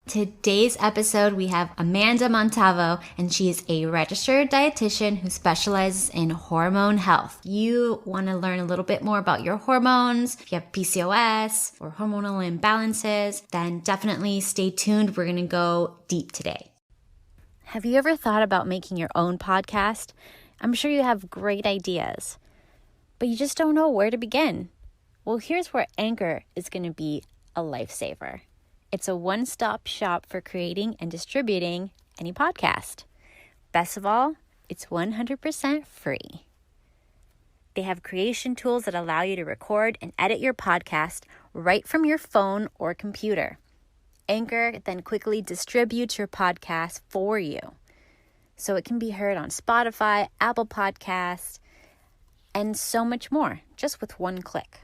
Today's episode, we have Amanda Montalvo, and she is a registered dietitian who specializes in hormone health. You want to learn a little bit more about your hormones, if you have PCOS or hormonal imbalances, then definitely stay tuned. We're going to go deep today. Have you ever thought about making your own podcast? I'm sure you have great ideas, but you just don't know where to begin. Well, here's where Anchor is going to be a lifesaver. It's a one-stop shop for creating and distributing any podcast. Best of all, it's 100% free. They have creation tools that allow you to record and edit your podcast right from your phone or computer. Anchor then quickly distributes your podcast for you, so it can be heard on Spotify, Apple Podcasts, and so much more, just with one click.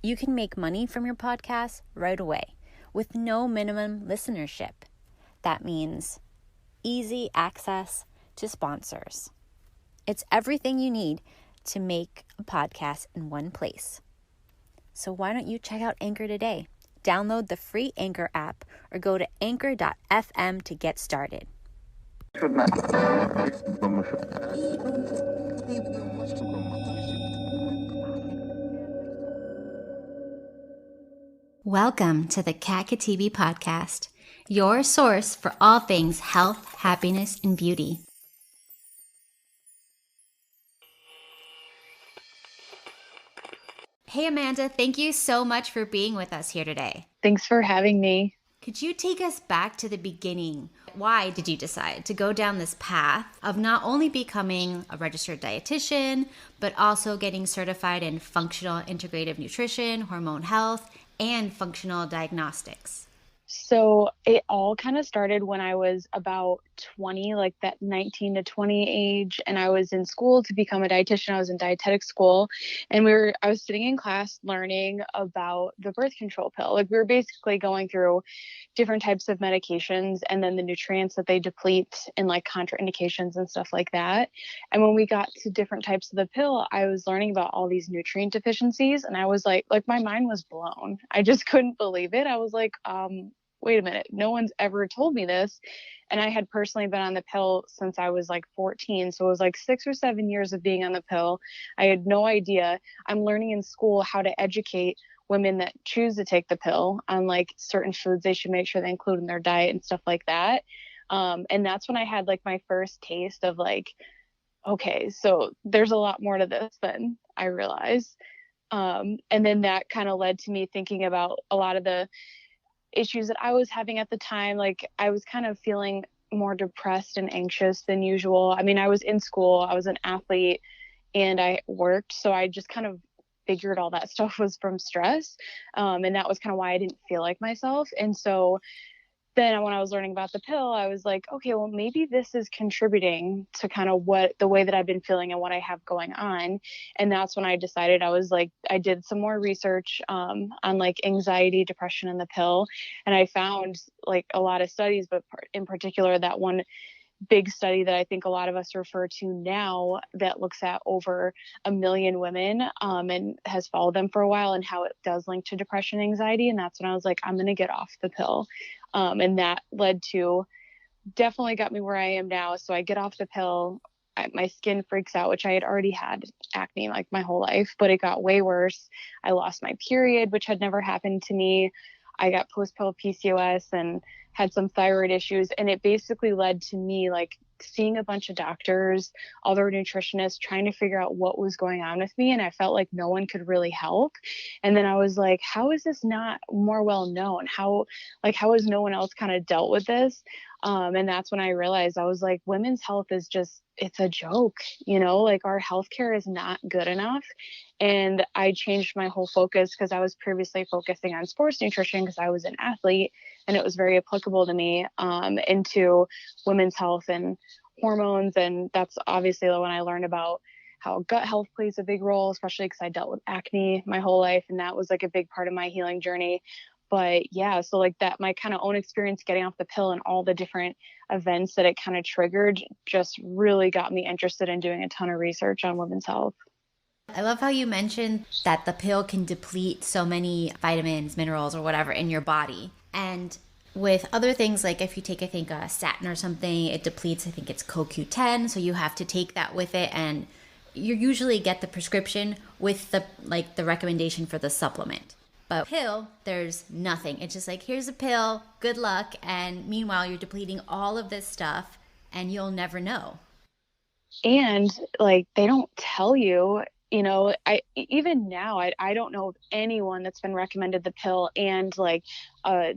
You can make money from your podcast right away, with no minimum listenership. That means easy access to sponsors. It's everything you need to make a podcast in one place. So why don't you check out Anchor today? Download the free Anchor app or go to anchor.fm to get started. Welcome to the Kat Katibi podcast, your source for all things health, happiness, and beauty. Hey Amanda, thank you so much for being with us here today. Thanks for having me. Could you take us back to the beginning? Why did you decide to go down this path of not only becoming a registered dietitian, but also getting certified in functional integrative nutrition, hormone health, and functional diagnostics? So it all kind of started when I was about 20, like that 19 to 20 age. And I was in school to become a dietitian. I was in dietetic school, and I was sitting in class learning about the birth control pill. Like we were basically going through different types of medications and then the nutrients that they deplete and like contraindications and stuff like that. And when we got to different types of the pill, I was learning about all these nutrient deficiencies. And I was like my mind was blown. I just couldn't believe it. I was like, wait a minute, no one's ever told me this. And I had personally been on the pill since I was like 14. So it was like 6 or 7 years of being on the pill. I had no idea. I'm learning in school how to educate women that choose to take the pill on like certain foods they should make sure they include in their diet and stuff like that. And that's when I had like my first taste of like, okay, so there's a lot more to this than I realized. And then that kind of led to me thinking about a lot of the issues that I was having at the time. Like I was kind of feeling more depressed and anxious than usual. I mean, I was in school, I was an athlete, and I worked. So I just kind of figured all that stuff was from stress. And that was kind of why I didn't feel like myself. And so then when I was learning about the pill, I was like, okay, well, maybe this is contributing to kind of the way that I've been feeling and what I have going on. And that's when I decided I did some more research on like anxiety, depression, and the pill. And I found like a lot of studies, but in particular, that one big study that I think a lot of us refer to now that looks at over 1 million women and has followed them for a while, and how it does link to depression and anxiety. And that's when I was like, I'm going to get off the pill. And that definitely got me where I am now. So I get off the pill. My skin freaks out, which I had already had acne like my whole life, but it got way worse. I lost my period, which had never happened to me. I got post-pill PCOS and had some thyroid issues. And it basically led to me like seeing a bunch of doctors, other nutritionists, trying to figure out what was going on with me. And I felt like no one could really help. And then I was like, how is this not more well known? How has no one else kind of dealt with this? And that's when I realized, I was like, women's health is it's a joke, like our healthcare is not good enough. And I changed my whole focus, because I was previously focusing on sports nutrition because I was an athlete and it was very applicable to me, into women's health and hormones. And that's obviously when I learned about how gut health plays a big role, especially because I dealt with acne my whole life. And that was like a big part of my healing journey. But yeah, so like that, my kind of own experience getting off the pill and all the different events that it kind of triggered just really got me interested in doing a ton of research on women's health. I love how you mentioned that the pill can deplete so many vitamins, minerals, or whatever in your body. And with other things, like if you take, I think, a statin or something, it depletes, I think it's CoQ10. So you have to take that with it. And you usually get the prescription with the recommendation for the supplement. But pill, there's nothing. It's just like, here's a pill, good luck. And meanwhile, you're depleting all of this stuff and you'll never know. And like, they don't tell you, even now, I don't know of anyone that's been recommended the pill and like a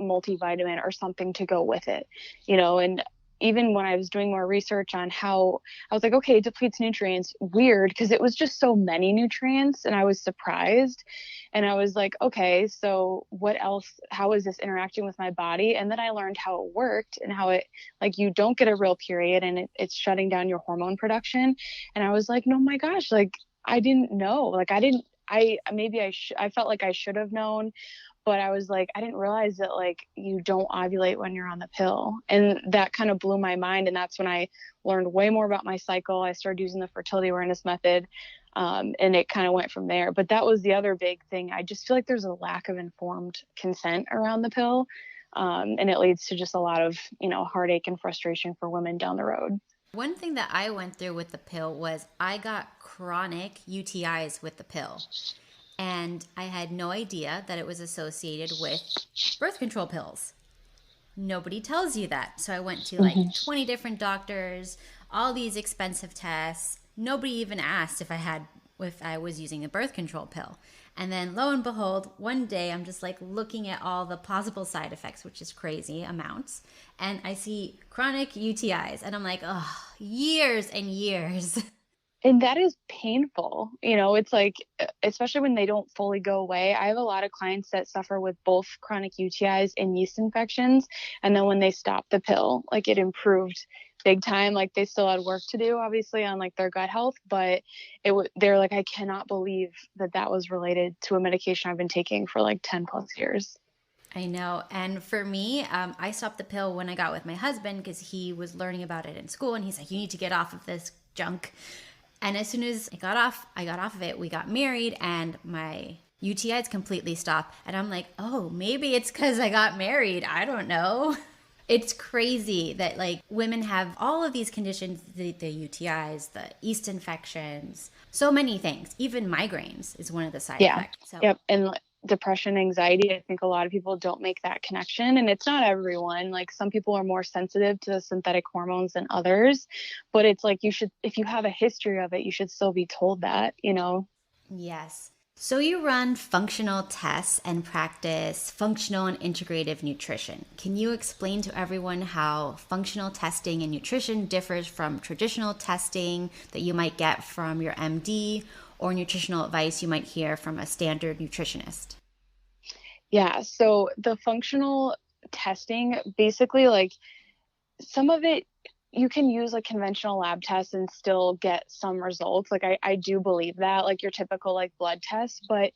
multivitamin or something to go with it, and even when I was doing more research on how, I was like, okay, it depletes nutrients. Weird, because it was just so many nutrients and I was surprised. And I was like, okay, so what else? How is this interacting with my body? And then I learned how it worked and how it, like, you don't get a real period and it's shutting down your hormone production. And I was like, no, my gosh, like, I didn't know. Like, I felt like I should have known, but I was like, I didn't realize that like you don't ovulate when you're on the pill. And that kind of blew my mind. And that's when I learned way more about my cycle. I started using the fertility awareness method. And it kind of went from there. But that was the other big thing. I just feel like there's a lack of informed consent around the pill. And it leads to just a lot of, heartache and frustration for women down the road. One thing that I went through with the pill was I got chronic UTIs with the pill. And I had no idea that it was associated with birth control pills. Nobody tells you that. So I went to like 20 different doctors, all these expensive tests. Nobody even asked if I was using a birth control pill. And then lo and behold, one day I'm just like looking at all the possible side effects, which is crazy amounts. And I see chronic UTIs and I'm like, oh, years and years. And that is painful. It's like, especially when they don't fully go away. I have a lot of clients that suffer with both chronic UTIs and yeast infections. And then when they stopped the pill, like it improved big time. Like they still had work to do, obviously, on like their gut health, but they're like, I cannot believe that was related to a medication I've been taking for like 10 plus years. I know. And for me, I stopped the pill when I got with my husband because he was learning about it in school. And he's like, you need to get off of this junk. And as soon as I got off of it, we got married and my UTIs completely stopped. And I'm like, oh, maybe it's because I got married. I don't know. It's crazy that like women have all of these conditions, the UTIs, the yeast infections, so many things. Even migraines is one of the side effects. So. Yep. And depression, anxiety, I think a lot of people don't make that connection, and it's not everyone. Like some people are more sensitive to synthetic hormones than others, but it's like if you have a history of it, you should still be told that. Yes. So you run functional tests and practice functional and integrative nutrition. Can you explain to everyone how functional testing and nutrition differs from traditional testing that you might get from your MD or nutritional advice you might hear from a standard nutritionist? Yeah, so the functional testing, basically, like some of it, you can use like conventional lab tests and still get some results. Like I do believe that, like your typical like blood test, but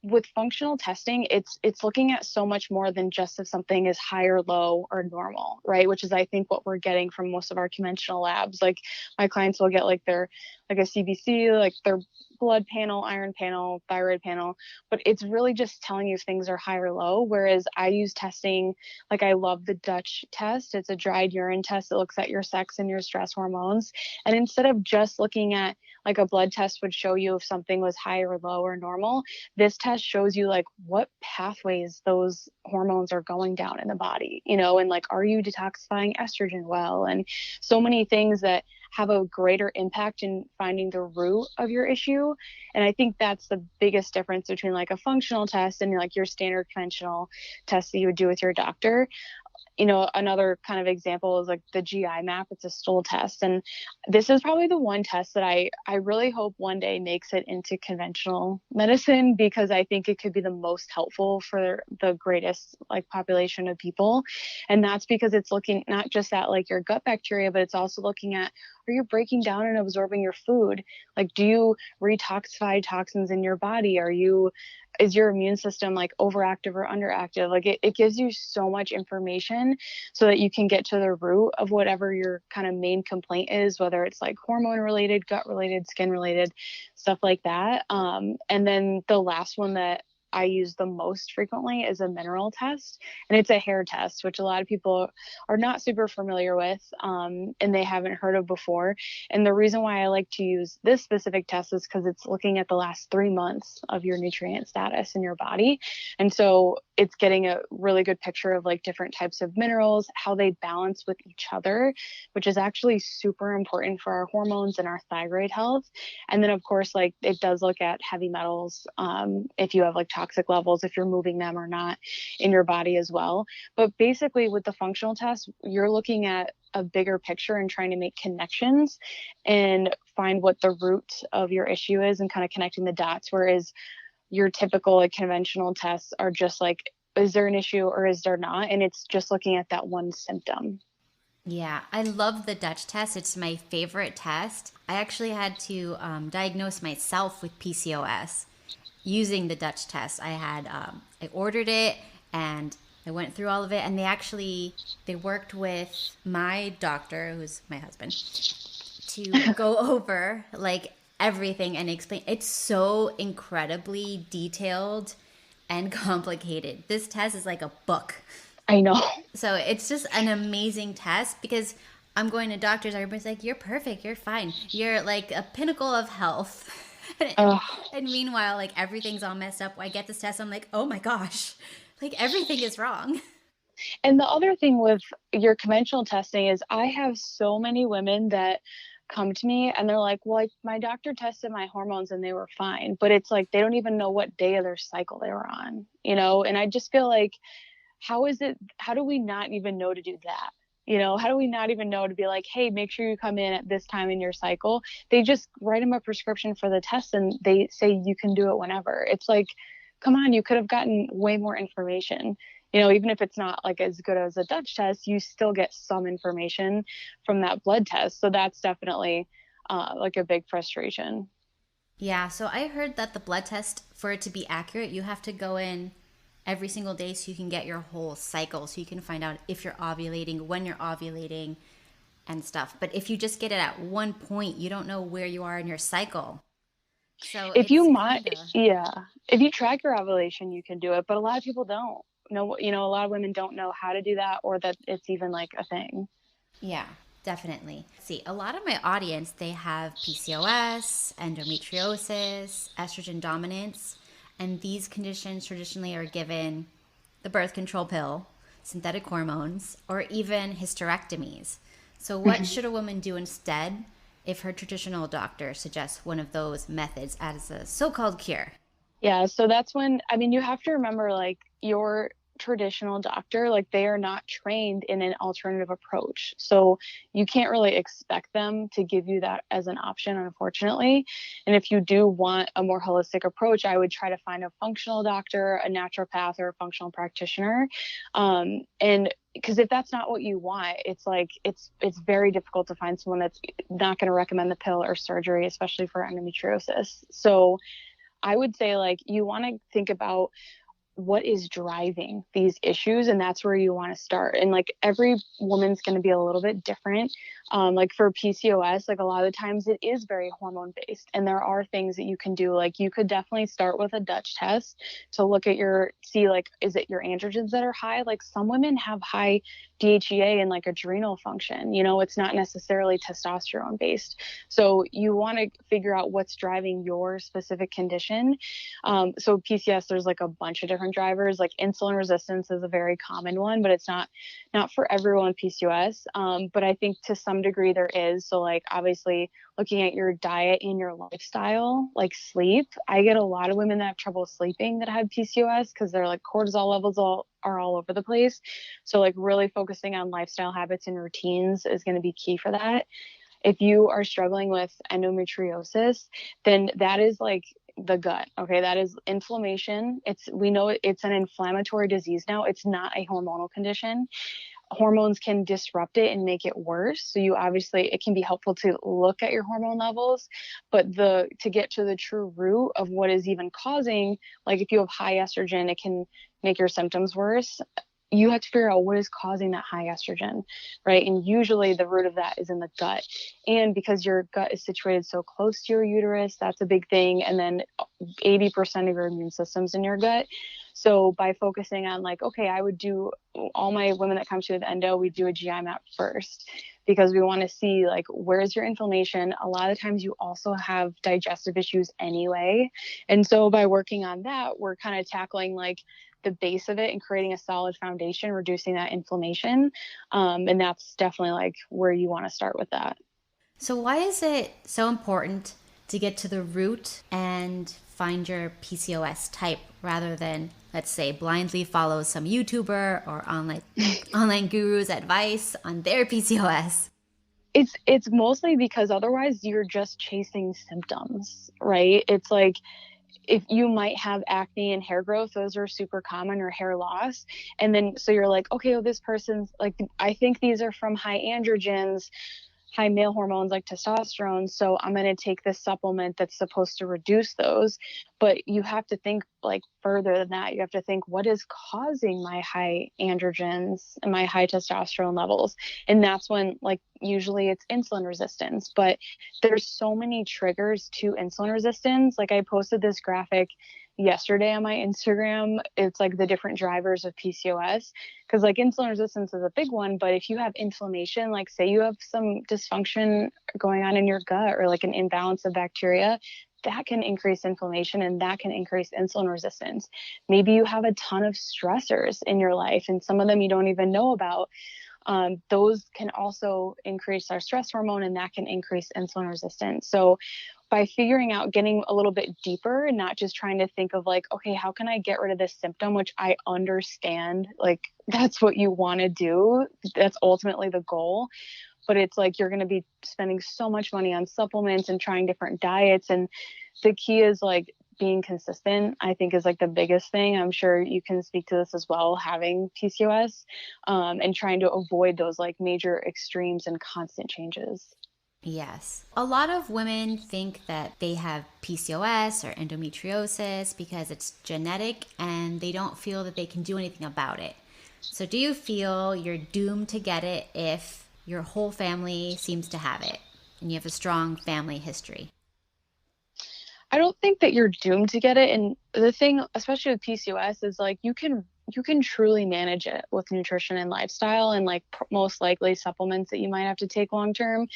with functional testing, it's looking at so much more than just if something is high or low or normal, right? Which is, I think, what we're getting from most of our conventional labs. Like my clients will get like their like a CBC, like their blood panel, iron panel, thyroid panel, but it's really just telling you if things are high or low. Whereas I use testing, like I love the Dutch test. It's a dried urine test that looks at your sex and your stress hormones. And instead of just looking at like a blood test would show you if something was high or low or normal, this test shows you like what pathways those hormones are going down in the body, and like, are you detoxifying estrogen well? And so many things that have a greater impact in finding the root of your issue. And I think that's the biggest difference between like a functional test and like your standard conventional test that you would do with your doctor. Another kind of example is like the GI map. It's a stool test. And this is probably the one test that I really hope one day makes it into conventional medicine, because I think it could be the most helpful for the greatest like population of people. And that's because it's looking not just at like your gut bacteria, but it's also looking at, are you breaking down and absorbing your food? Like, do you retoxify toxins in your body? Is your immune system like overactive or underactive? Like it gives you so much information so that you can get to the root of whatever your kind of main complaint is, whether it's like hormone related, gut related, skin related, stuff like that. And then the last one that I use the most frequently is a mineral test, and it's a hair test, which a lot of people are not super familiar with, and they haven't heard of before. And the reason why I like to use this specific test is because it's looking at the last 3 months of your nutrient status in your body. And so it's getting a really good picture of like different types of minerals, how they balance with each other, which is actually super important for our hormones and our thyroid health. And then of course, like it does look at heavy metals, if you have like toxic levels, if you're moving them or not in your body as well. But basically with the functional test, you're looking at a bigger picture and trying to make connections and find what the root of your issue is and kind of connecting the dots. Whereas your typical like conventional tests are just like, is there an issue or is there not? And it's just looking at that one symptom. Yeah, I love the Dutch test. It's my favorite test. I actually had to diagnose myself with PCOS using the Dutch test. I ordered it and I went through all of it, and they worked with my doctor, who's my husband, to go over like everything and explain. It's so incredibly detailed and complicated. This test is like a book. I know. So it's just an amazing test because I'm going to doctors. Everybody's like, "You're perfect. You're fine. You're like a pinnacle of health." Ugh. And meanwhile, like everything's all messed up. I get this test. I'm like, "Oh my gosh, like everything is wrong." And the other thing with your conventional testing is I have so many women that come to me and they're like, well, my doctor tested my hormones and they were fine. But it's like they don't even know what day of their cycle they were on, you know? And I just feel like, how do we not even know to do that? You know, how do we not even know to be like, hey, make sure you come in at this time in your cycle? They just write them a prescription for the test and they say you can do it whenever. It's like, come on, you could have gotten way more information. You know, even if it's not like as good as a Dutch test, you still get some information from that blood test. So that's definitely like a big frustration. Yeah, so I heard that the blood test, for it to be accurate, you have to go in every single day so you can get your whole cycle, so you can find out if you're ovulating, when you're ovulating, and stuff. But if you just get it at one point, you don't know where you are in your cycle. So If it's you kind might, of, yeah, if you track your ovulation, you can do it. But a lot of people don't know, you know, a lot of women don't know how to do that or that it's even like a thing. yeah, definitely. See, a lot of my audience, they have PCOS, endometriosis, estrogen dominance, and these conditions traditionally are given the birth control pill, synthetic hormones, or even hysterectomies. So, what should a woman do instead if her traditional doctor suggests one of those methods as a so called cure? Yeah, so that's when, I mean, you have to remember like your traditional doctor, like they are not trained in an alternative approach. So you can't really expect them to give you that as an option, unfortunately. And if you do want a more holistic approach, I would try to find a functional doctor, a naturopath, or a functional practitioner. And because if that's not what you want, it's like it's very difficult to find someone that's not going to recommend the pill or surgery, especially for endometriosis. So I would say like you want to think about what is driving these issues, and that's where you want to start. And like every woman's going to be a little bit different. Like for PCOS, like a lot of the times it is very hormone based, and there are things that you can do. Like you could definitely start with a Dutch test to look at see like, is it your androgens that are high? Like some women have high DHEA and like adrenal function, you know, it's not necessarily testosterone based. So you want to figure out what's driving your specific condition. So PCOS, there's like a bunch of different drivers. Like insulin resistance is a very common one, but it's not for everyone with PCOS. But I think to some degree there is. So like obviously looking at your diet and your lifestyle, like sleep. I get a lot of women that have trouble sleeping that have PCOS because their like cortisol levels are all over the place. So like really focusing on lifestyle habits and routines is going to be key for that. If you are struggling with endometriosis, then that is like the gut. Okay. That is inflammation. We know it's an inflammatory disease now. It's not a hormonal condition. Hormones can disrupt it and make it worse. So it can be helpful to look at your hormone levels, but to get to the true root of what is even causing, like if you have high estrogen, it can make your symptoms worse. you have to figure out what is causing that high estrogen, right? And usually the root of that is in the gut. And because your gut is situated so close to your uterus, that's a big thing. And then 80% of your immune system's in your gut. So by focusing on like, okay, I would do all my women that come to the endo, we do a GI map first because we want to see like, where's your inflammation? A lot of times you also have digestive issues anyway. And so by working on that, we're kind of tackling like the base of it and creating a solid foundation, reducing that inflammation. And that's definitely like where you want to start with that. So, why is it so important to get to the root and find your PCOS type rather than, let's say, blindly follow some YouTuber or online guru's advice on their PCOS? It's mostly because otherwise you're just chasing symptoms, right? It's like if you might have acne and hair growth, those are super common, or hair loss. And then so you're like, okay, well, this person's like, I think these are from high androgens, high male hormones like testosterone. So I'm going to take this supplement that's supposed to reduce those. But you have to think like further than that. You have to think, what is causing my high androgens and my high testosterone levels? And that's when like usually it's insulin resistance. But there's so many triggers to insulin resistance. Like I posted this graphic yesterday on my Instagram. It's like the different drivers of PCOS, because like insulin resistance is a big one. But if you have inflammation, like say you have some dysfunction going on in your gut or like an imbalance of bacteria, that can increase inflammation and that can increase insulin resistance. Maybe you have a ton of stressors in your life and some of them you don't even know about. Those can also increase our stress hormone and that can increase insulin resistance. So by figuring out, getting a little bit deeper and not just trying to think of like, okay, how can I get rid of this symptom, which I understand, like that's what you want to do. That's ultimately the goal. But it's like you're going to be spending so much money on supplements and trying different diets. And the key is like being consistent, I think is like the biggest thing. I'm sure you can speak to this as well, having PCOS, and trying to avoid those like major extremes and constant changes. Yes. A lot of women think that they have PCOS or endometriosis because it's genetic and they don't feel that they can do anything about it. So, do you feel you're doomed to get it if your whole family seems to have it and you have a strong family history? I don't think that you're doomed to get it. And the thing, especially with PCOS, is like you can truly manage it with nutrition and lifestyle and like most likely supplements that you might have to take long term.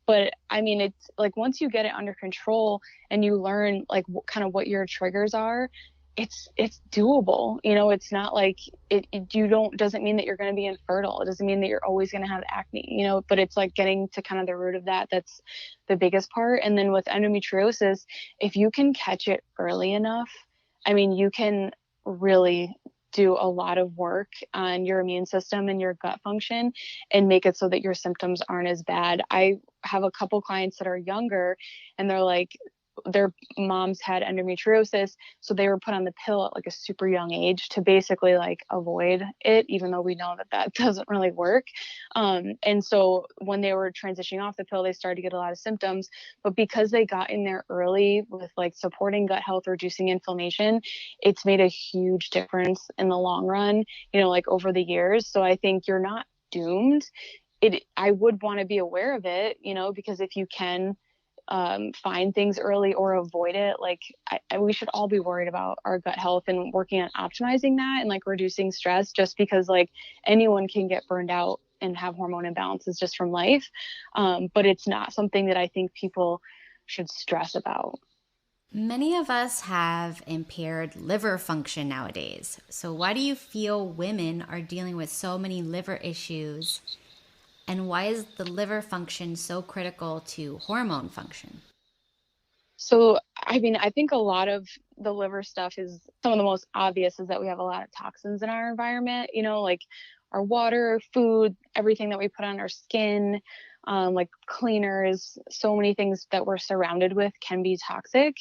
But I mean, it's like once you get it under control and you learn like kind of what your triggers are, it's doable. You know, it's not like you don't, doesn't mean that you're going to be infertile. It doesn't mean that you're always going to have acne, you know, but it's like getting to kind of the root of that. That's the biggest part. And then with endometriosis, if you can catch it early enough, I mean, you can really do a lot of work on your immune system and your gut function and make it so that your symptoms aren't as bad. I have a couple clients that are younger and they're like, their moms had endometriosis, so they were put on the pill at like a super young age to basically like avoid it, even though we know that that doesn't really work. And so when they were transitioning off the pill, they started to get a lot of symptoms, but because they got in there early with like supporting gut health, reducing inflammation, it's made a huge difference in the long run, you know, like over the years. So I think you're not doomed. I would want to be aware of it, you know, because if you can find things early or avoid it, like we should all be worried about our gut health and working on optimizing that and like reducing stress, just because like anyone can get burned out and have hormone imbalances just from life. But it's not something that I think people should stress about. Many of us have impaired liver function nowadays. So, why do you feel women are dealing with so many liver issues? And why is the liver function so critical to hormone function? So, I mean, I think a lot of the liver stuff is some of the most obvious is that we have a lot of toxins in our environment, you know, like our water, food, everything that we put on our skin, like cleaners, so many things that we're surrounded with can be toxic.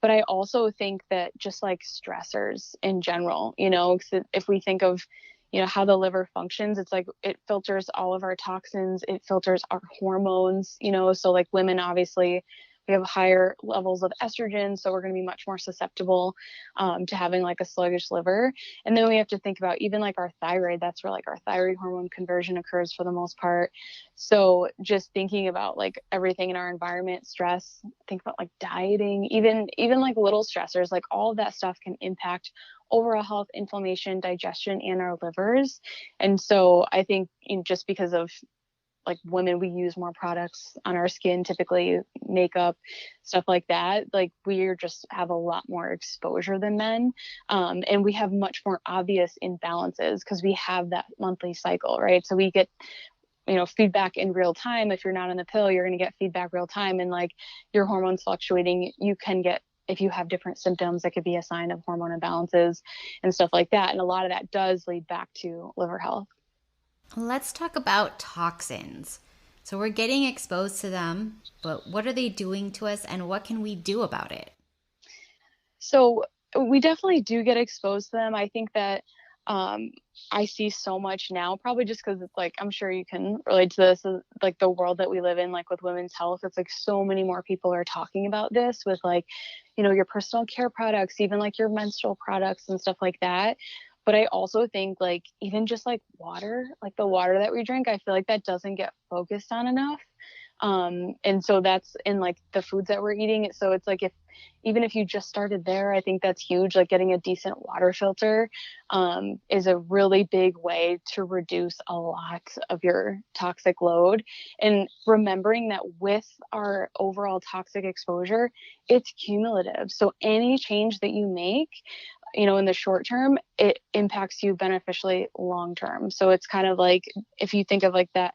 But I also think that just like stressors in general, you know, 'cause if we think of, you know, how the liver functions, it's like it filters all of our toxins, it filters our hormones, you know, so like women obviously we have higher levels of estrogen, so we're going to be much more susceptible to having like a sluggish liver. And then we have to think about even like our thyroid. That's where like our thyroid hormone conversion occurs for the most part. So just thinking about like everything in our environment, stress, think about like dieting, even like little stressors, like all of that stuff can impact overall health, inflammation, digestion, and our livers. And so I think, just because of like women, we use more products on our skin, typically makeup, stuff like that. Like we just have a lot more exposure than men. And we have much more obvious imbalances because we have that monthly cycle, right? So we get, feedback in real time. If you're not on the pill, you're going to get feedback real time. And like your hormones fluctuating, you can get, if you have different symptoms, that could be a sign of hormone imbalances and stuff like that. And a lot of that does lead back to liver health. Let's talk about toxins. So we're getting exposed to them, but what are they doing to us and what can we do about it? So we definitely do get exposed to them. I think that I see so much now, probably just because it's like, I'm sure you can relate to this, like the world that we live in, like with women's health. It's like so many more people are talking about this with like, your personal care products, even like your menstrual products and stuff like that. But I also think like even just like water, like the water that we drink, I feel like that doesn't get focused on enough. And so that's in like the foods that we're eating. So it's like even if you just started there, I think that's huge. Like getting a decent water filter is a really big way to reduce a lot of your toxic load. And remembering that with our overall toxic exposure, it's cumulative. So any change that you make, in the short term, it impacts you beneficially long term. So it's kind of like, if you think of like that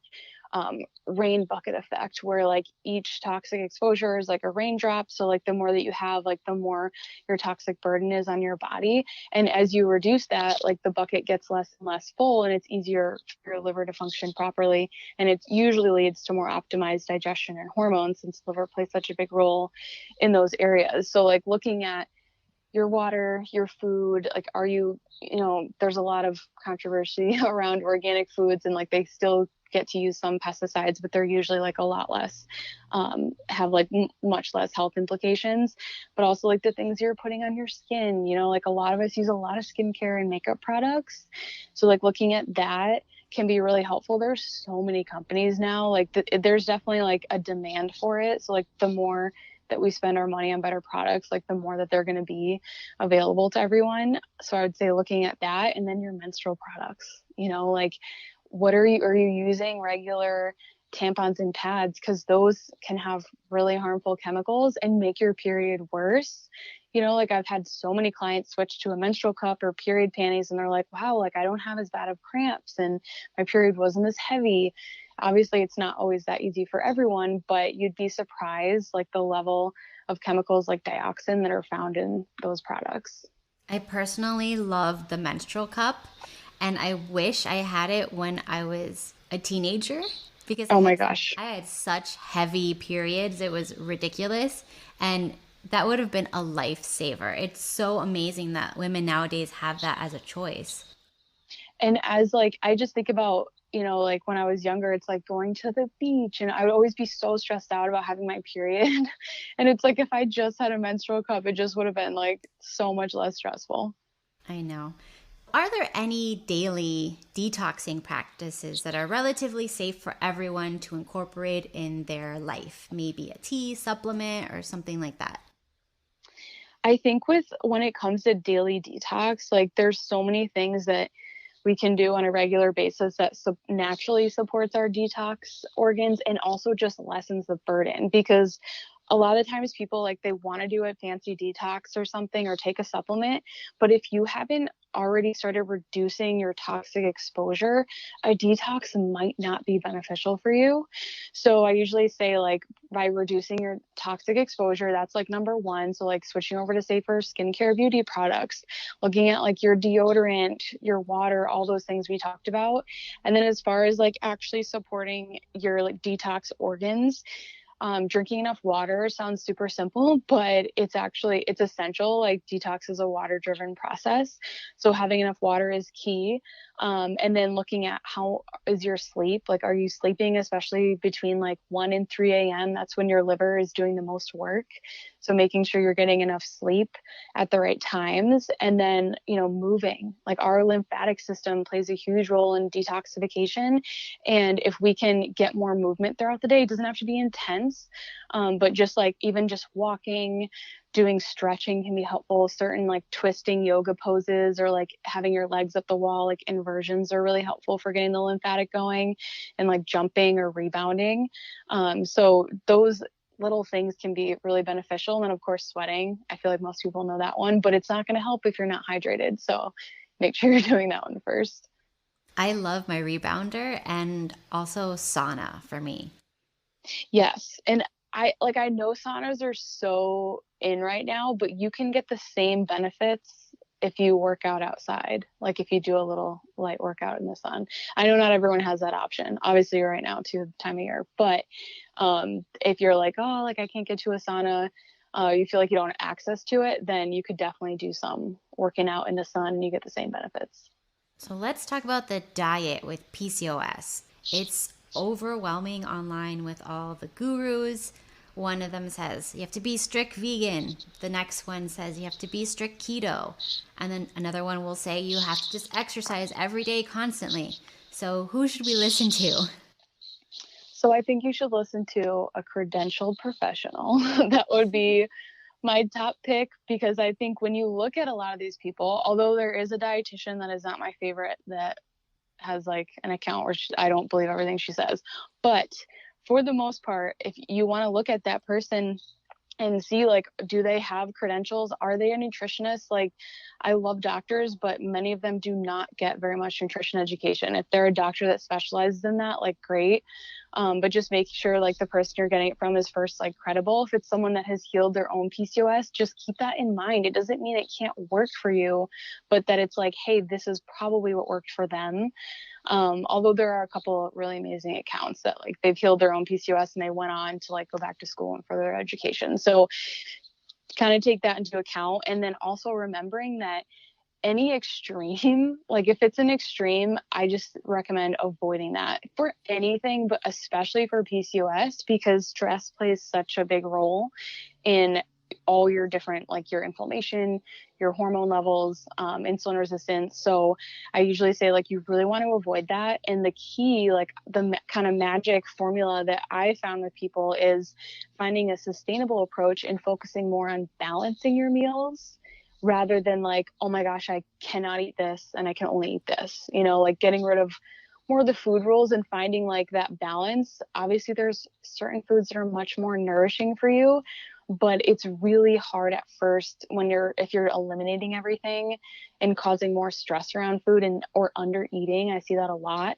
rain bucket effect, where like each toxic exposure is like a raindrop. So like the more that you have, like the more your toxic burden is on your body. And as you reduce that, like the bucket gets less and less full, and it's easier for your liver to function properly. And it usually leads to more optimized digestion and hormones, since liver plays such a big role in those areas. So like looking at your water, your food, like there's a lot of controversy around organic foods, and like they still get to use some pesticides, but they're usually like a lot less, have like much less health implications. But also like the things you're putting on your skin, like a lot of us use a lot of skincare and makeup products. So like looking at that can be really helpful. There's so many companies now, like there's definitely like a demand for it. So like the more that we spend our money on better products, like the more that they're going to be available to everyone. So I would say looking at that, and then your menstrual products, like what are you using regular tampons and pads? Because those can have really harmful chemicals and make your period worse. Like I've had so many clients switch to a menstrual cup or period panties, and they're like, wow, like I don't have as bad of cramps and my period wasn't as heavy. Obviously, it's not always that easy for everyone, but you'd be surprised like the level of chemicals like dioxin that are found in those products. I personally love the menstrual cup, and I wish I had it when I was a teenager because Oh my gosh. I had such heavy periods. It was ridiculous, and that would have been a lifesaver. It's so amazing that women nowadays have that as a choice. And as like, I just think about, like when I was younger, it's like going to the beach, and I would always be so stressed out about having my period. And it's like, if I just had a menstrual cup, it just would have been like so much less stressful. I know. Are there any daily detoxing practices that are relatively safe for everyone to incorporate in their life? Maybe a tea, supplement, or something like that? I think when it comes to daily detox, like there's so many things that we can do on a regular basis that naturally supports our detox organs, and also just lessens the burden. Because a lot of times people like they want to do a fancy detox or something or take a supplement, but if you haven't already started reducing your toxic exposure, a detox might not be beneficial for you. So I usually say like by reducing your toxic exposure, that's like number one. So like switching over to safer skincare, beauty products, looking at like your deodorant, your water, all those things we talked about. And then as far as like actually supporting your like detox organs, Drinking enough water sounds super simple, but it's essential. Like detox is a water driven process. So having enough water is key. And then looking at how is your sleep? Like, are you sleeping, especially between like 1 and 3 a.m.? That's when your liver is doing the most work. So making sure you're getting enough sleep at the right times. And then, moving. Like our lymphatic system plays a huge role in detoxification. And if we can get more movement throughout the day, it doesn't have to be intense, but just like even just walking, doing stretching can be helpful. Certain like twisting yoga poses or like having your legs up the wall, like inversions are really helpful for getting the lymphatic going, and like jumping or rebounding. So those little things can be really beneficial. And then of course sweating. I feel like most people know that one, but it's not going to help if you're not hydrated. So make sure you're doing that one first. I love my rebounder and also sauna for me. Yes. And I know saunas are so in right now, but you can get the same benefits if you work out outside. Like if you do a little light workout in the sun. I know not everyone has that option, obviously right now too, the time of year, but if you're like, oh, like I can't get to a sauna, you feel like you don't have access to it, then you could definitely do some working out in the sun and you get the same benefits. So let's talk about the diet with PCOS. It's overwhelming online with all the gurus. One of them says you have to be strict vegan. The next one says you have to be strict keto. And then another one will say you have to just exercise every day constantly. So who should we listen to? So I think you should listen to a credentialed professional. That would be my top pick, because I think when you look at a lot of these people, although there is a dietitian that is not my favorite that has like an account where I don't believe everything she says, but for the most part, if you want to look at that person and see like, do they have credentials, are they a nutritionist? Like I love doctors, but many of them do not get very much nutrition education. If they're a doctor that specializes in that, like great, but just make sure like the person you're getting it from is first like credible. If it's someone that has healed their own PCOS, just keep that in mind. It doesn't mean it can't work for you, but that it's like, hey, this is probably what worked for them. Although there are a couple of really amazing accounts that like they've healed their own PCOS and they went on to like go back to school and further education. So kind of take that into account. And then also remembering that any extreme, like if it's an extreme, I just recommend avoiding that for anything, but especially for PCOS, because stress plays such a big role in all your different, like your inflammation, your hormone levels, insulin resistance. So I usually say like you really want to avoid that. And the key, like the kind of magic formula that I found with people is finding a sustainable approach and focusing more on balancing your meals rather than like, oh my gosh, I cannot eat this and I can only eat this, like getting rid of more of the food rules and finding like that balance. Obviously there's certain foods that are much more nourishing for you, but it's really hard at first if you're eliminating everything and causing more stress around food and or under eating. I see that a lot.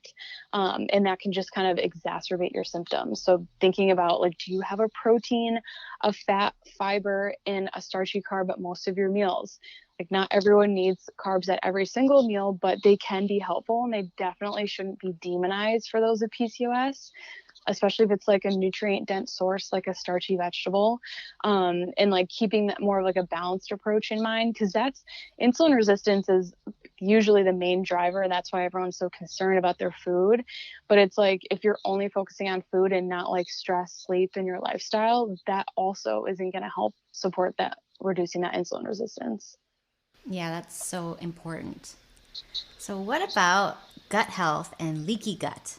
And that can just kind of exacerbate your symptoms. So thinking about like, do you have a protein, a fat, fiber, and a starchy carb at most of your meals? Like not everyone needs carbs at every single meal, but they can be helpful and they definitely shouldn't be demonized for those with PCOS, especially if it's like a nutrient dense source, like a starchy vegetable, and like keeping that more of like a balanced approach in mind, because that's insulin resistance is usually the main driver. That's why everyone's so concerned about their food. But it's like, if you're only focusing on food and not like stress, sleep, and your lifestyle, that also isn't going to help support that, reducing that insulin resistance. Yeah, that's so important. So, what about gut health and leaky gut?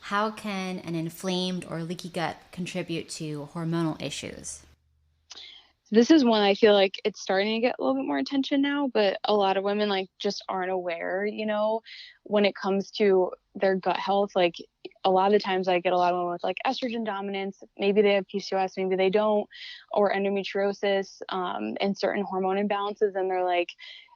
How can an inflamed or leaky gut contribute to hormonal issues? This is one I feel like it's starting to get a little bit more attention now, but a lot of women like just aren't aware, when it comes to their gut health. Like a lot of the times I get a lot of women with like estrogen dominance, maybe they have PCOS, maybe they don't, or endometriosis, and certain hormone imbalances. And they're like,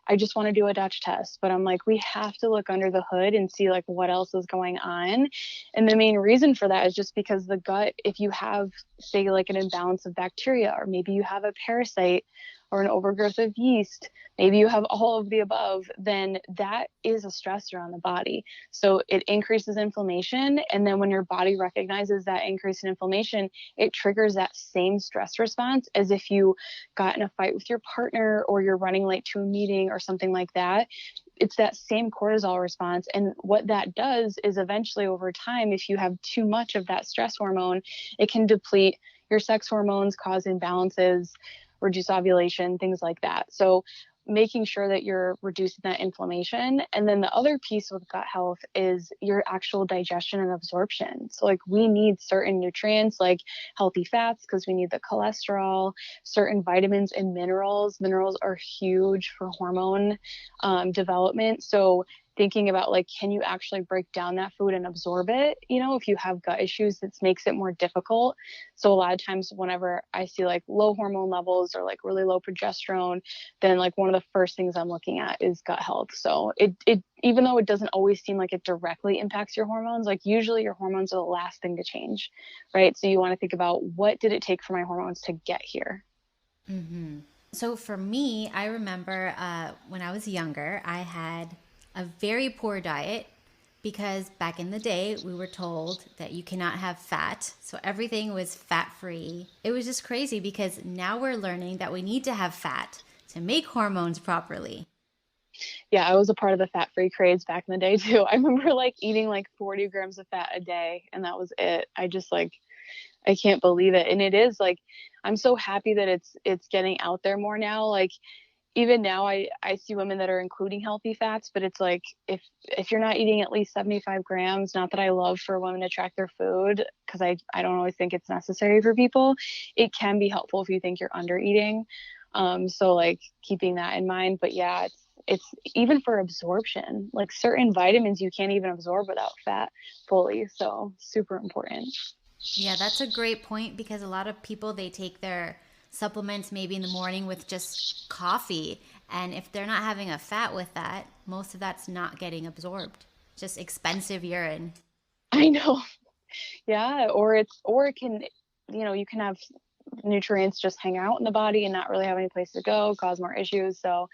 I just want to do a Dutch test, but I'm like, we have to look under the hood and see like what else is going on. And the main reason for that is just because the gut, if you have say like an imbalance of bacteria, or maybe you have a parasite or an overgrowth of yeast, maybe you have all of the above, then that is a stressor on the body. So it increases inflammation. And then when your body recognizes that increase in inflammation, it triggers that same stress response as if you got in a fight with your partner or you're running late to a meeting or something like that. It's that same cortisol response. And what that does is eventually over time, if you have too much of that stress hormone, it can deplete your sex hormones, cause imbalances, reduce ovulation, things like that. So making sure that you're reducing that inflammation. And then the other piece with gut health is your actual digestion and absorption. So like we need certain nutrients like healthy fats because we need the cholesterol, certain vitamins and minerals. Minerals are huge for hormone development. So thinking about like, can you actually break down that food and absorb it? You know, if you have gut issues, that makes it more difficult. So a lot of times whenever I see like low hormone levels or like really low progesterone, then like one of the first things I'm looking at is gut health. So it even though it doesn't always seem like it directly impacts your hormones, like usually your hormones are the last thing to change, right? So you want to think about what did it take for my hormones to get here? So for me, I remember when I was younger, I had a very poor diet because back in the day, we were told that you cannot have fat. So everything was fat free. It was just crazy because now we're learning that we need to have fat to make hormones properly. Yeah, I was a part of the fat-free craze back in the day too. I remember like eating like 40 grams of fat a day and that was it. I just like I can't believe it. And it is like I'm so happy that it's getting out there more now. Like even now I see women that are including healthy fats, but it's like if you're not eating at least 75 grams, not that I love for women to track their food because I don't always think it's necessary for people, it can be helpful if you think you're under eating. So like keeping that in mind. But yeah, it's even for absorption, like certain vitamins you can't even absorb without fat fully. So super important. Yeah, that's a great point because a lot of people they take their supplements maybe in the morning with just coffee, and if they're not having a fat with that, most of that's not getting absorbed. Just expensive urine. I know. Yeah. Or it can, you can have nutrients just hang out in the body and not really have any place to go, cause more issues. So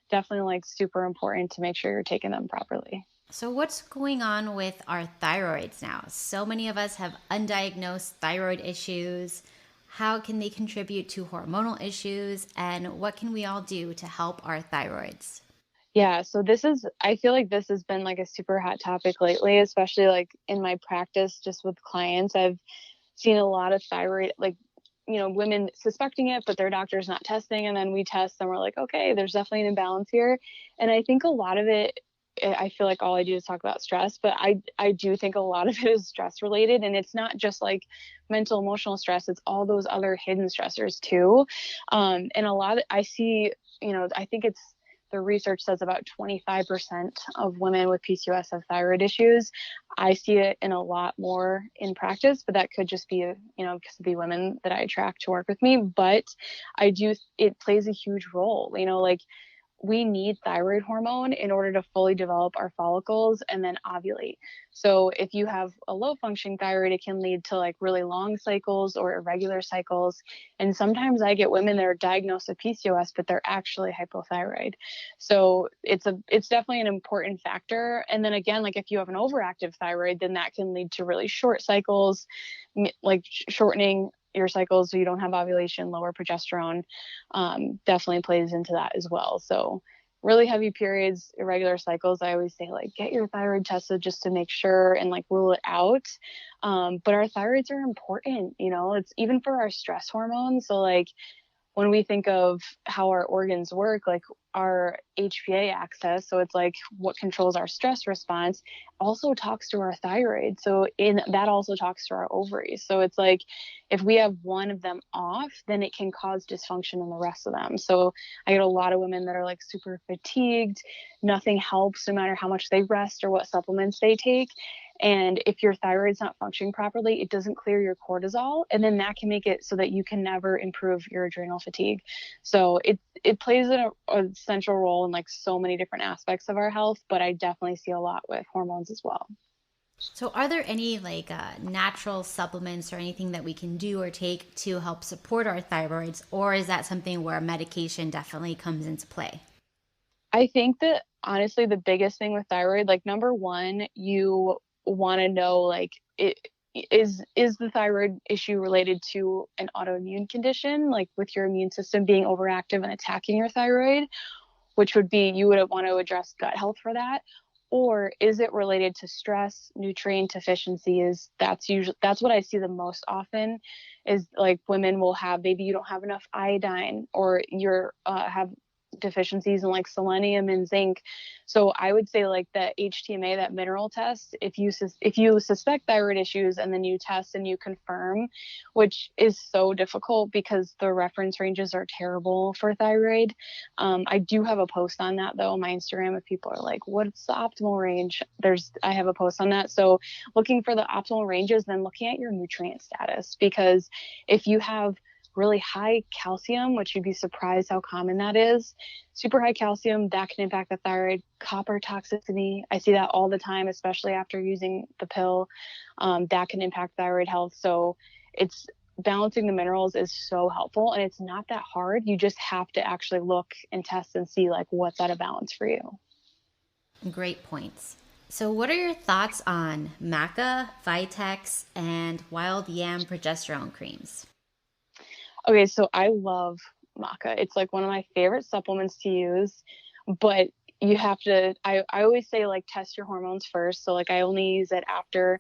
definitely like super important to make sure you're taking them properly. So what's going on with our thyroids now? So many of us have undiagnosed thyroid issues. How can they contribute to hormonal issues and what can we all do to help our thyroids? Yeah, so I feel like this has been like a super hot topic lately, especially like in my practice, just with clients. I've seen a lot of thyroid, like, women suspecting it, but their doctor's not testing. And then we test and we're like, okay, there's definitely an imbalance here. And I think a lot of it, I feel like all I do is talk about stress, but I do think a lot of it is stress related. And it's not just like mental, emotional stress, it's all those other hidden stressors too. And a lot of, I see, I think the research says about 25% of women with PCOS have thyroid issues. I see it in a lot more in practice, but that could just be, because of the women that I attract to work with me. But it plays a huge role, like we need thyroid hormone in order to fully develop our follicles and then ovulate. So if you have a low functioning thyroid, it can lead to like really long cycles or irregular cycles. And sometimes I get women that are diagnosed with PCOS, but they're actually hypothyroid. So it's definitely an important factor. And then again, like if you have an overactive thyroid, then that can lead to really short cycles, like shortening your cycles so you don't have ovulation, lower progesterone, definitely plays into that as well. So really heavy periods, irregular cycles, I always say like get your thyroid tested just to make sure and like rule it out. But our thyroids are important, it's even for our stress hormones. So like when we think of how our organs work, like our HPA axis, so it's like what controls our stress response, also talks to our thyroid. So in that also talks to our ovaries. So it's like if we have one of them off, then it can cause dysfunction in the rest of them. So I get a lot of women that are like super fatigued, nothing helps no matter how much they rest or what supplements they take. And if your thyroid's not functioning properly, it doesn't clear your cortisol. And then that can make it so that you can never improve your adrenal fatigue. So it plays a central role in like so many different aspects of our health, but I definitely see a lot with hormones as well. So, are there any like natural supplements or anything that we can do or take to help support our thyroids, or is that something where medication definitely comes into play? I think that honestly, the biggest thing with thyroid, like number one, you want to know like it is the thyroid issue related to an autoimmune condition, like with your immune system being overactive and attacking your thyroid, which would be you would want to address gut health for that. Or is it related to stress, nutrient deficiencies? That's what I see the most often is like women will have, maybe you don't have enough iodine or you're have deficiencies in like selenium and zinc. So I would say like that HTMA, that mineral test, if you suspect thyroid issues and then you test and you confirm, which is so difficult because the reference ranges are terrible for thyroid. I do have a post on that though on my Instagram. If people are like, what's the optimal range? I have a post on that. So looking for the optimal ranges, then looking at your nutrient status, because if you have really high calcium, which you'd be surprised how common that is, super high calcium, that can impact the thyroid. Copper toxicity, I see that all the time, especially after using the pill. That can impact thyroid health. So it's balancing the minerals is so helpful, and it's not that hard. You just have to actually look and test and see like what's out of balance for you. Great points. So, what are your thoughts on maca, Vitex, and wild yam progesterone creams? Okay, so I love maca. It's like one of my favorite supplements to use, but you have to, I always say like test your hormones first. So like I only use it after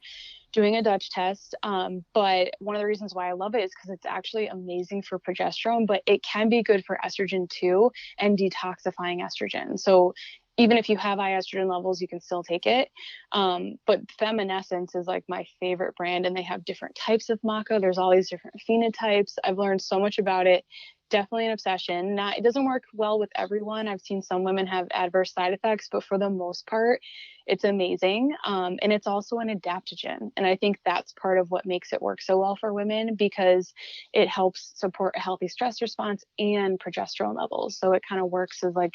doing a Dutch test. But one of the reasons why I love it is because it's actually amazing for progesterone, but it can be good for estrogen too, and detoxifying estrogen. So even if you have high estrogen levels, you can still take it. But Feminescence is like my favorite brand, and they have different types of maca. There's all these different phenotypes. I've learned so much about it. Definitely an obsession. Not, it doesn't work well with everyone. I've seen some women have adverse side effects, but for the most part, it's amazing. And it's also an adaptogen. And I think that's part of what makes it work so well for women, because it helps support a healthy stress response and progesterone levels. So it kind of works as like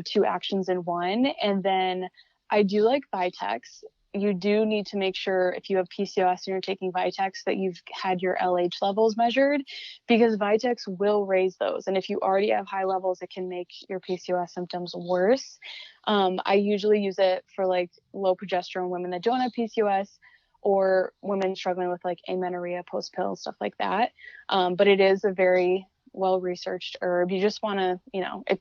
two actions in one. And then I do like Vitex. You do need to make sure if you have PCOS and you're taking Vitex that you've had your LH levels measured, because Vitex will raise those. And if you already have high levels, it can make your PCOS symptoms worse. I usually use it for like low progesterone women that don't have PCOS, or women struggling with like amenorrhea post pill, stuff like that. But it is a very well researched herb. You just want to,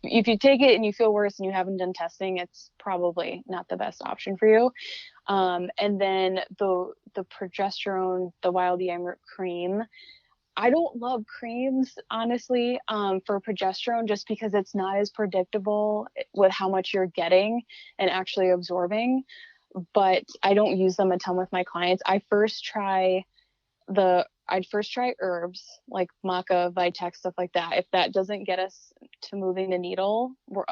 if you take it and you feel worse and you haven't done testing, it's probably not the best option for you. And then the progesterone, the wild yam root cream. I don't love creams, honestly, for progesterone, just because it's not as predictable with how much you're getting and actually absorbing. But I don't use them a ton with my clients. I'd first try herbs like maca, Vitex, stuff like that. If that doesn't get us to moving the needle, we're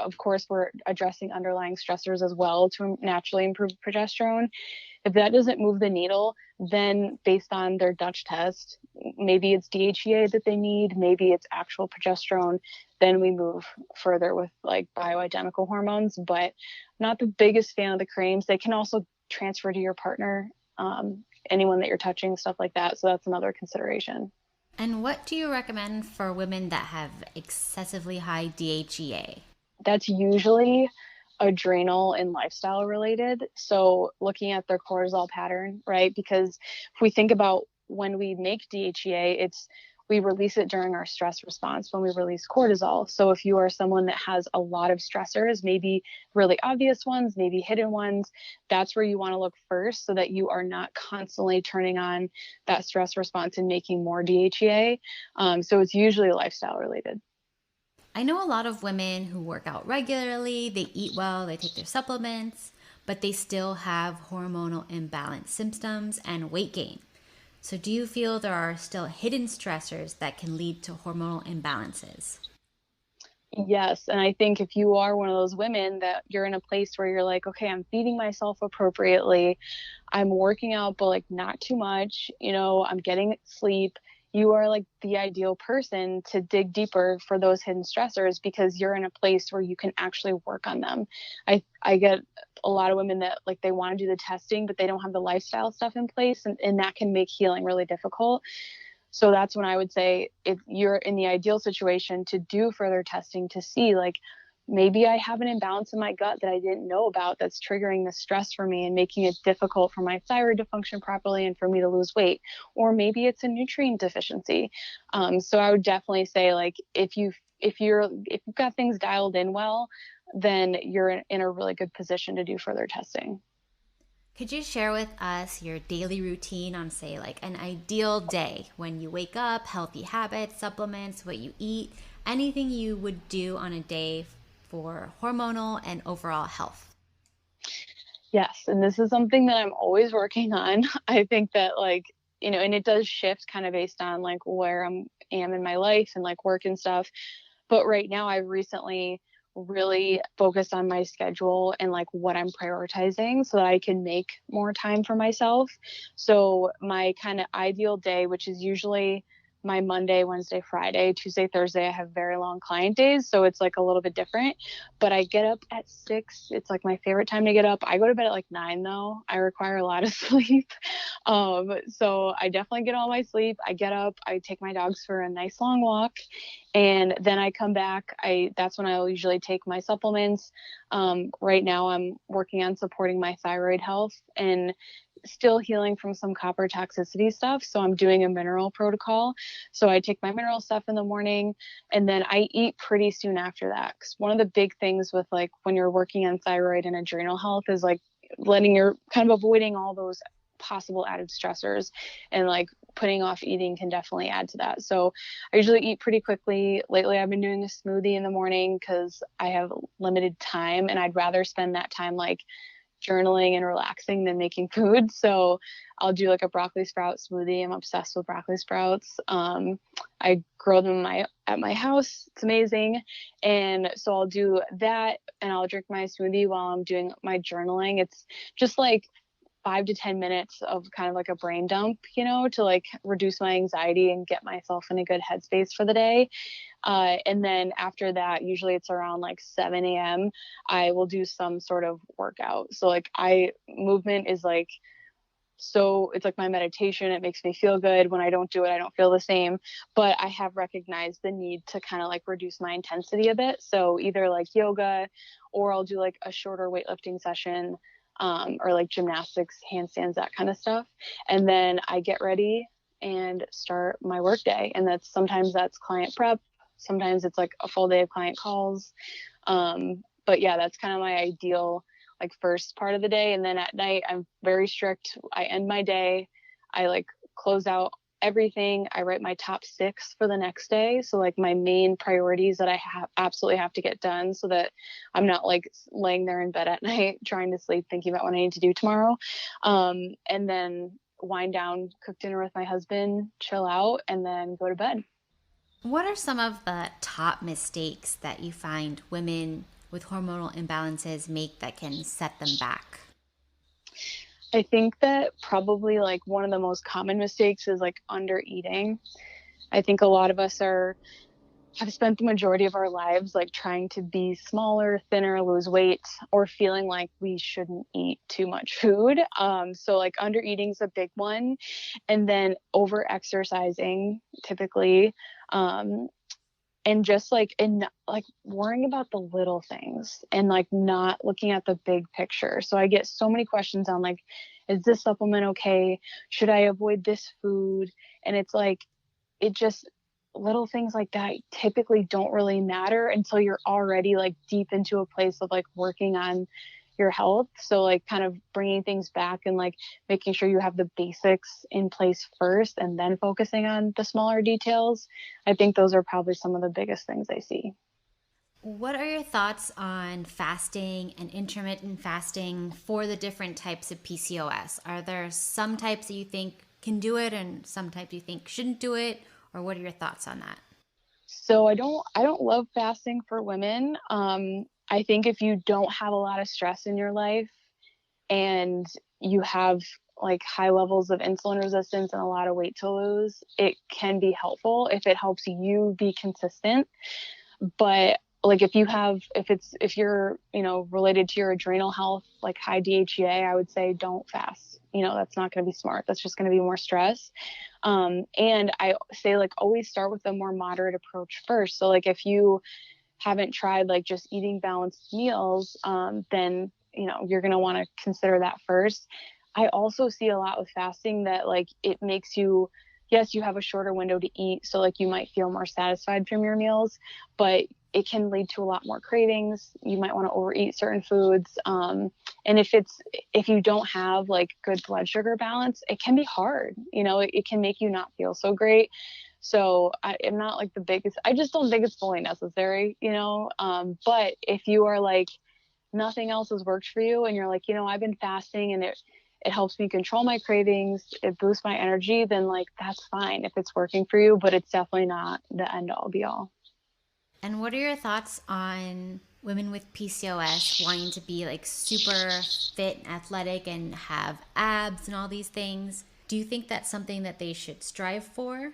addressing underlying stressors as well to naturally improve progesterone. If that doesn't move the needle, then based on their Dutch test, maybe it's DHEA that they need, maybe it's actual progesterone. Then we move further with like bioidentical hormones. But not the biggest fan of the creams. They can also transfer to your partner, anyone that you're touching, stuff like that. So that's another consideration. And what do you recommend for women that have excessively high DHEA? That's usually adrenal and lifestyle related. So looking at their cortisol pattern, right? Because if we think about when we make DHEA, we release it during our stress response when we release cortisol. So if you are someone that has a lot of stressors, maybe really obvious ones, maybe hidden ones, that's where you want to look first, so that you are not constantly turning on that stress response and making more DHEA. So it's usually lifestyle related. I know a lot of women who work out regularly, they eat well, they take their supplements, but they still have hormonal imbalance symptoms and weight gain. So, do you feel there are still hidden stressors that can lead to hormonal imbalances? Yes. And I think if you are one of those women that you're in a place where you're like, okay, I'm feeding myself appropriately, I'm working out, but like not too much, I'm getting sleep, you are like the ideal person to dig deeper for those hidden stressors, because you're in a place where you can actually work on them. I get a lot of women that like they want to do the testing, but they don't have the lifestyle stuff in place, and that can make healing really difficult. So that's when I would say, if you're in the ideal situation to do further testing to see like, maybe I have an imbalance in my gut that I didn't know about that's triggering the stress for me and making it difficult for my thyroid to function properly and for me to lose weight. Or maybe it's a nutrient deficiency. So I would definitely say, like, if you've got things dialed in well, then you're in a really good position to do further testing. Could you share with us your daily routine on, say, like an ideal day when you wake up, healthy habits, supplements, what you eat, anything you would do on a day for hormonal and overall health? Yes, and this is something that I'm always working on. I think that, like, and it does shift kind of based on like where am in my life and like work and stuff. But right now I've recently really focused on my schedule and like what I'm prioritizing so that I can make more time for myself. So my kind of ideal day, which is usually my Monday, Wednesday, Friday, Tuesday, Thursday, I have very long client days. So it's like a little bit different, but I get up at 6. It's like my favorite time to get up. I go to bed at like 9 though. I require a lot of sleep. So I definitely get all my sleep. I get up, I take my dogs for a nice long walk, and then I come back. That's when I'll usually take my supplements. Right now I'm working on supporting my thyroid health and still healing from some copper toxicity stuff. So I'm doing a mineral protocol. So I take my mineral stuff in the morning, and then I eat pretty soon after that. 'Cause one of the big things with like when you're working on thyroid and adrenal health is like letting your kind of avoiding all those possible added stressors, and like putting off eating can definitely add to that. So I usually eat pretty quickly. Lately I've been doing a smoothie in the morning because I have limited time and I'd rather spend that time like journaling and relaxing than making food. So I'll do like a broccoli sprout smoothie. I'm obsessed with broccoli sprouts. I grow them at my house. It's amazing. And so I'll do that and I'll drink my smoothie while I'm doing my journaling. It's just like 5 to 10 minutes of kind of like a brain dump, to like reduce my anxiety and get myself in a good headspace for the day. And then after that, usually it's around like 7 a.m. I will do some sort of workout. So like movement is like, so it's like my meditation. It makes me feel good. When I don't do it, I don't feel the same, but I have recognized the need to kind of like reduce my intensity a bit. So either like yoga, or I'll do like a shorter weightlifting session, or like gymnastics, handstands, that kind of stuff. And then I get ready and start my work day. And sometimes that's client prep. Sometimes it's like a full day of client calls. But yeah, that's kind of my ideal like first part of the day. And then at night, I'm very strict. I end my day. I like close out everything. I write my top 6 for the next day. So like my main priorities that I absolutely have to get done, so that I'm not like laying there in bed at night trying to sleep, thinking about what I need to do tomorrow. And then wind down, cook dinner with my husband, chill out, and then go to bed. What are some of the top mistakes that you find women with hormonal imbalances make that can set them back? I think that probably like one of the most common mistakes is like under eating. I think a lot of us have spent the majority of our lives like trying to be smaller, thinner, lose weight, or feeling like we shouldn't eat too much food. So like under eating is a big one, and then over exercising typically, and just like worrying about the little things and like not looking at the big picture. So I get so many questions on like, is this supplement okay? Should I avoid this food? And it's like, it just little things like that typically don't really matter until you're already like deep into a place of like working on your health. So like kind of bringing things back and like making sure you have the basics in place first and then focusing on the smaller details. I think those are probably some of the biggest things I see. What are your thoughts on fasting and intermittent fasting for the different types of PCOS? Are there some types that you think can do it and some types you think shouldn't do it? Or what are your thoughts on that? So I don't love fasting for women. I think if you don't have a lot of stress in your life and you have like high levels of insulin resistance and a lot of weight to lose, it can be helpful if it helps you be consistent. But like if you're, related to your adrenal health, like high DHEA, I would say don't fast. That's not going to be smart. That's just going to be more stress. And I say like always start with a more moderate approach first. So like if you haven't tried like just eating balanced meals, then, you're going to want to consider that first. I also see a lot with fasting that like it makes you, yes, you have a shorter window to eat. So like you might feel more satisfied from your meals, but it can lead to a lot more cravings. You might want to overeat certain foods. And if you don't have like good blood sugar balance, it can be hard. It can make you not feel so great. So I'm not like I just don't think it's fully necessary, but if you are like, nothing else has worked for you and you're like, I've been fasting and it helps me control my cravings, it boosts my energy, then like, that's fine if it's working for you, but it's definitely not the end all be all. And what are your thoughts on women with PCOS wanting to be like super fit and athletic and have abs and all these things? Do you think that's something that they should strive for?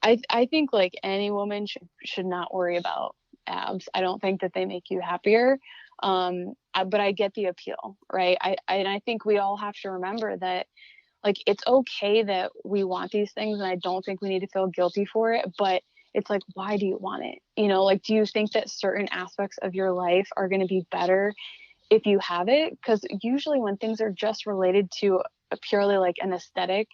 I think like any woman should not worry about abs. I don't think that they make you happier. But I get the appeal, right? And I think we all have to remember that like it's okay that we want these things, and I don't think we need to feel guilty for it, but it's like, why do you want it? Like, do you think that certain aspects of your life are going to be better if you have it? Because usually when things are just related to a purely like an aesthetic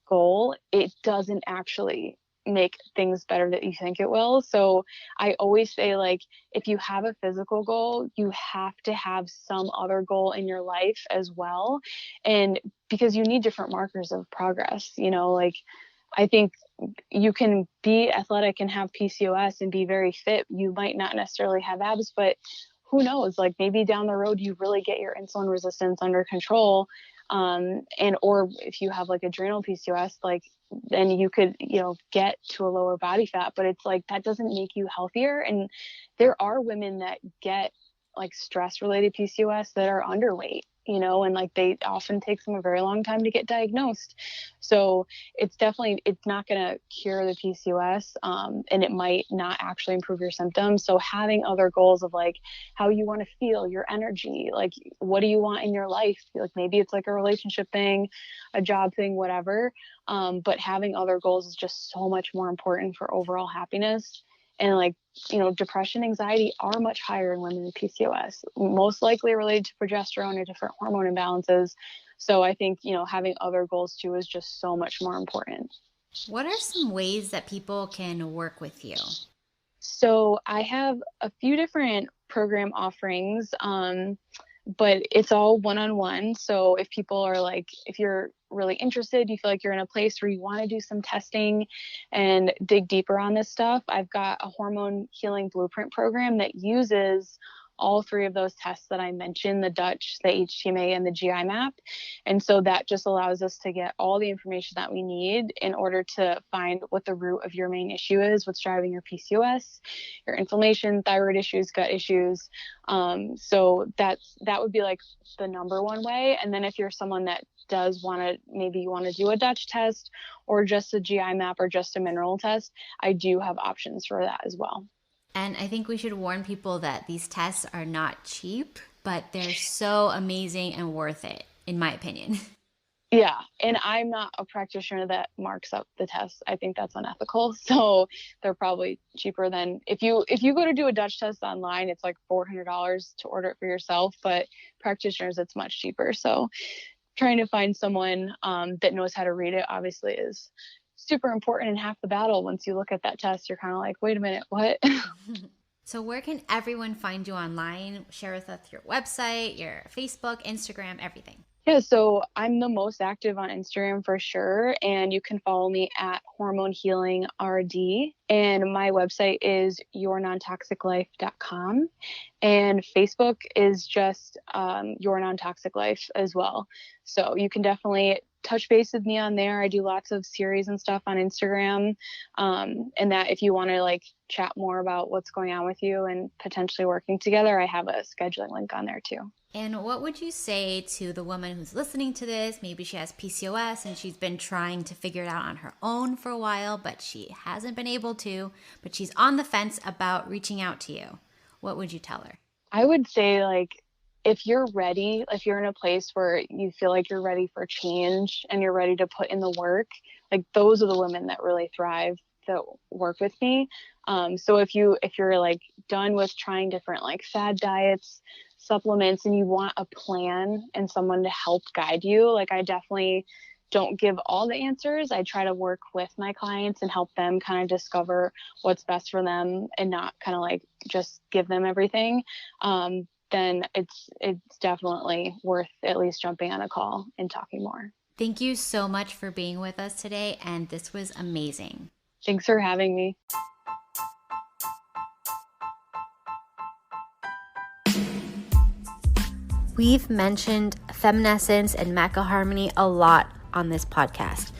goal, it doesn't actually make things better that you think it will. So I always say, like, if you have a physical goal, you have to have some other goal in your life as well. And because you need different markers of progress, like I think you can be athletic and have PCOS and be very fit. You might not necessarily have abs, but who knows, like maybe down the road you really get your insulin resistance under control. Or if you have like adrenal PCOS, like then you could, get to a lower body fat, but it's like, that doesn't make you healthier. And there are women that get like stress related PCOS that are underweight, and like they often takes them a very long time to get diagnosed. So it's not going to cure the PCOS. And it might not actually improve your symptoms. So having other goals of like how you want to feel, your energy, like what do you want in your life? Like maybe it's like a relationship thing, a job thing, whatever. But having other goals is just so much more important for overall happiness. And like, depression, anxiety are much higher in women with PCOS, most likely related to progesterone or different hormone imbalances. So I think, having other goals too is just so much more important. What are some ways that people can work with you? So I have a few different program offerings, but it's all one-on-one. So if people are like, if you're really interested, you feel like you're in a place where you want to do some testing and dig deeper on this stuff, I've got a hormone healing blueprint program that uses all three of those tests that I mentioned, the Dutch, the HTMA, and the GI map. And so that just allows us to get all the information that we need in order to find what the root of your main issue is, what's driving your PCOS, your inflammation, thyroid issues, gut issues. So that would be like the number one way. And then if you're someone that does maybe you want to do a Dutch test or just a GI map or just a mineral test, I do have options for that as well. And I think we should warn people that these tests are not cheap, but they're so amazing and worth it, in my opinion. Yeah. And I'm not a practitioner that marks up the tests. I think that's unethical. So they're probably cheaper than if you go to do a Dutch test online, it's like $400 to order it for yourself, but practitioners, it's much cheaper. So trying to find someone that knows how to read it obviously is super important, and half the battle. Once you look at that test, you're kind of like, wait a minute, what? So where can everyone find you online? Share with us your website, your Facebook, Instagram, everything. Yeah, so I'm the most active on Instagram for sure, and you can follow me at Hormone Healing RD. And my website is yournontoxiclife.com, and Facebook is just Your Non-Toxic Life as well. So you can definitely touch base with me on there. I do lots of series and stuff on Instagram, and that if you want to like chat more about what's going on with you and potentially working together, I have a scheduling link on there too. And what would you say to the woman who's listening to this? Maybe she has PCOS and she's been trying to figure it out on her own for a while, but she hasn't been able to, but she's on the fence about reaching out to you. What would you tell her? I would say, like, if you're ready, if you're in a place where you feel like you're ready for change and you're ready to put in the work, like, those are the women that really thrive that work with me. So if you're like done with trying different like fad diets, supplements, and you want a plan and someone to help guide you, like, I definitely don't give all the answers. I try to work with my clients and help them kind of discover what's best for them and not kind of like just give them everything. Then it's definitely worth at least jumping on a call and talking more. Thank you so much for being with us today, and this was amazing. Thanks for having me. We've mentioned Feminescence and Maca Harmony a lot on this podcast.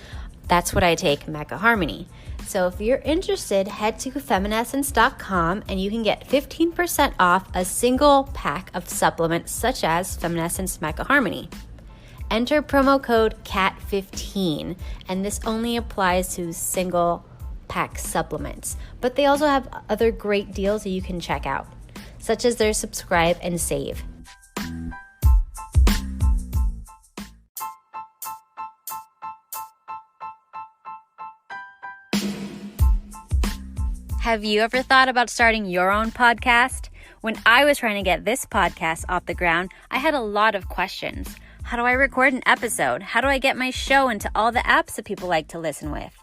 That's what I take, Maca Harmony. So if you're interested, head to feminescence.com and you can get 15% off a single pack of supplements such as Feminescence Maca Harmony. Enter promo code CAT15, and this only applies to single pack supplements. But they also have other great deals that you can check out, such as their subscribe and save. Have you ever thought about starting your own podcast? When I was trying to get this podcast off the ground, I had a lot of questions. How do I record an episode? How do I get my show into all the apps that people like to listen with?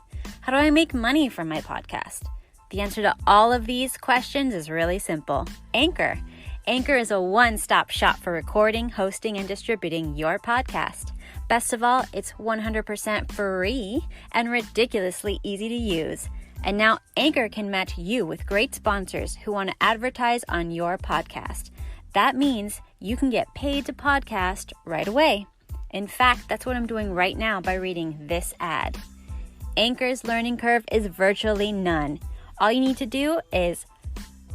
How do I make money from my podcast? The answer to all of these questions is really simple. Anchor. Anchor is a one-stop shop for recording, hosting, and distributing your podcast. Best of all, it's 100% free and ridiculously easy to use. And now Anchor can match you with great sponsors who want to advertise on your podcast. That means you can get paid to podcast right away. In fact, that's what I'm doing right now by reading this ad. Anchor's learning curve is virtually none. All you need to do is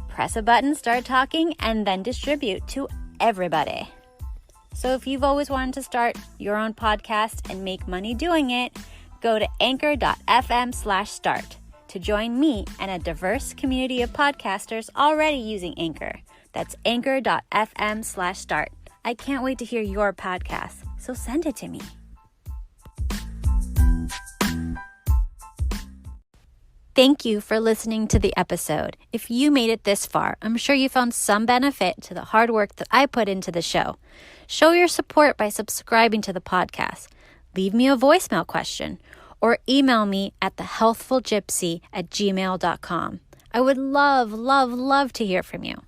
press a button, start talking, and then distribute to everybody. So if you've always wanted to start your own podcast and make money doing it, go to anchor.fm/start. to join me and a diverse community of podcasters already using Anchor. That's anchor.fm/start. I can't wait to hear your podcast, so send it to me. Thank you for listening to the episode. If you made it this far, I'm sure you found some benefit to the hard work that I put into the show. Show your support by subscribing to the podcast. Leave me a voicemail question or email me at thehealthfulgypsy@gmail.com. I would love to hear from you.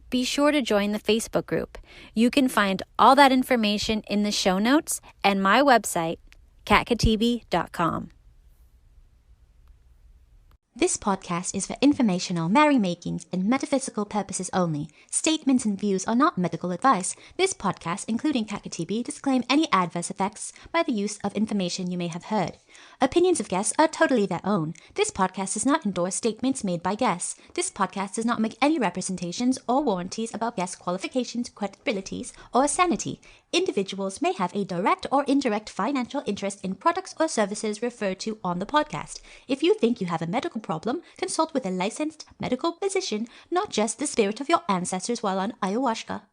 Be sure to join the Facebook group. You can find all that information in the show notes and my website, katkatibi.com. This podcast is for informational, merrymakings, and metaphysical purposes only. Statements and views are not medical advice. This podcast, including Kakatibi, disclaim any adverse effects by the use of information you may have heard. Opinions of guests are totally their own. This podcast does not endorse statements made by guests. This podcast does not make any representations or warranties about guest qualifications, credibilities, or sanity. Individuals may have a direct or indirect financial interest in products or services referred to on the podcast. If you think you have a medical problem, consult with a licensed medical physician, not just the spirit of your ancestors while on ayahuasca.